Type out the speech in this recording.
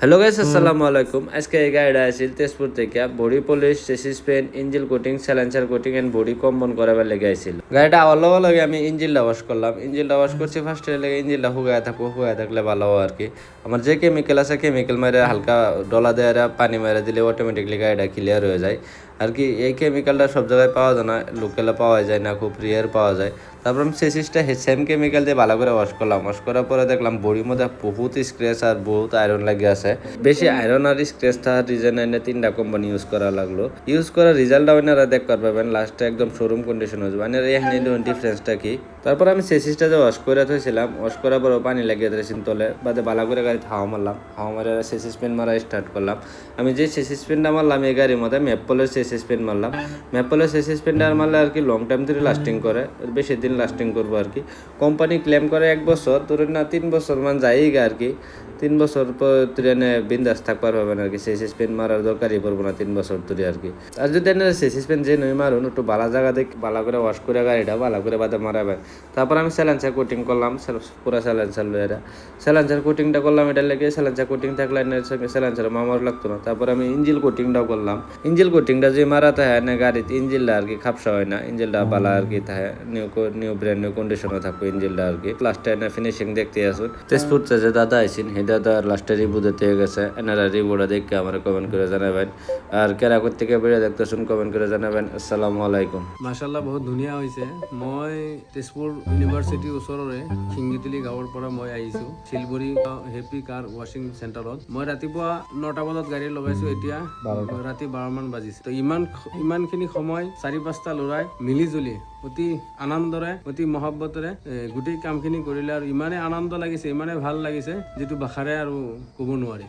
Hello guys, আসসালামু আলাইকুম। আজকে এই গাড়িটা আসছিল তেজপুর থেকে body polish, chassis paint, engine coating, silencer coating and body কম্বন করাবার লেগে আসছিল। গাড়িটা আওয়ার লগে আমি ইঞ্জিনটা ওয়াশ করলাম। ইঞ্জিনটা ওয়াশ করছি ফার্স্টে লেগে ইঞ্জিনটা হুগায় থাকলে ভালো হয় আর কি। আমার যে কেমিক্যাল আছে কেমিক্যাল মেরে হালকা ডলা দেওয়া পানি মেরে দিলে অটোমেটিকলি গাড়িটা ক্লিয়ার হয়ে যায় আর কি। এই কেমিক্যালটা সব জায়গায় পাওয়া যায় না, লোকালে পাওয়া যায় না, খুব রিয়ার পাওয়া যায়। তারপর আমি চেসিসটা সেম কেমিক্যাল দিয়ে ভালো করে ওয়াশ করলাম। ওয়াশ করার পরে দেখলাম বডির মধ্যে বহুত স্ক্র্যাচ আর বহুত আয়রন লাগে আছে। বেশি আয়রন আর স্ক্র্যাচ থাকার রিজন এনে 3টা কোম্পানি ইউজ করা লাগলো। ইউজ করার রেজাল্টটা আপনারা দেখতে পারবেন লাস্টে একদম শোরুম কন্ডিশন হয়ে যাবে। আপনারা এখানে ডিফারেন্সটা কি। তারপর আমি চেসিসটা যে ওয়াশ করে থইছিলাম, ওয়াশ করার পর পানি লাগিয়ে দিয়েছি তলে, বাদে ভালো করে গাড়িতে হাওয়া মারলাম। হাওয়া মারে চেসিস পেন মারা স্টার্ট করলাম। আমি যে চেসিস পেনটা মারলাম এই গাড়ির মধ্যে ম্যাপলের চেসিস পেন মারলাম। ম্যাপলের চেসিস পেনটা মারলে আর কি লং টাইম ধরে লাস্টিং করে, বেশি দিন লাস্টিং করবো আর কি। কোম্পানি ক্লেম করে 1 বছর, ধরে না 3 বছর মান যাই আর কি। 3 বছর পর ট্রেনে বিন্দাস থাকবার পাবেন আর কি। চেসিস পেন মারার দরকারই পড়বো না 3 বছর ধরে আর কি। আর যদি আপনারা চেসিস পেন যে নই মারুন, একটু ভালো জায়গা দেখে ভালো করে ওয়াশ করে গাড়িটা ভালো করে বাদে মারাবেন। তারপর আমি সাইলেন্সার কোটিং করলাম, পুরো সাইলেন্সার লয়েরা সাইলেন্সার কোটিংটা করলাম। এটা লেগে সাইলেন্সার কোটিং থাকলে সাইলেন্সার মামার লাগতো না। তারপর আমি ইঞ্জিল কোটিংটাও করলাম। ইঞ্জিল কোটিংটা যে মারাতে হয় না গাড়িতে, ইঞ্জিলটা আর কি খাপসা হয় না, ইঞ্জিলটা ভালো আর কি থাকে, নিউ ব্র্যান্ড নিউ কন্ডিশনে থাকবে ইঞ্জিলটা আর কি। লাস্টে এনে ফিনিশিং দেখতে আসুন। তেজপুর যে দাদা আইসিন হে দাদা লাস্টে রিভিউ দিতে গেছে। এনারা রিভিউটা দেখে আমার কমেন্ট করে জানাবেন। আর কেরাকত থেকে বেড়ে দেখতে শুন কমেন্ট করে জানাবেন। আসসালামু আলাইকুম। মাশাআল্লাহ বহুত ধুনীয়া হৈছে। মই তেজপুৰ ইউনিভাৰ্চিটিৰ ওচৰৰে শিংগিতলি গাঁৱৰ পৰা মই আহিছোঁ শিলবৰী হেপী কাৰ ৱাশ্বিং চেণ্টাৰত। মই ৰাতিপুৱা 9টা বজাত গাড়ী লগাইছোঁ, এতিয়া ৰাতি 12 মান বাজিছে। তো ইমানখিনি সময় 4-5টা ল'ৰাই মিলি জুলি অতি আনন্দৰে অতি মহব্বতেৰে গোটেই কামখিনি কৰিলে আৰু ইমানে আনন্দ লাগিছে, ইমানে ভাল লাগিছে যিটো ভাষাৰে আৰু ক'ব নোৱাৰি।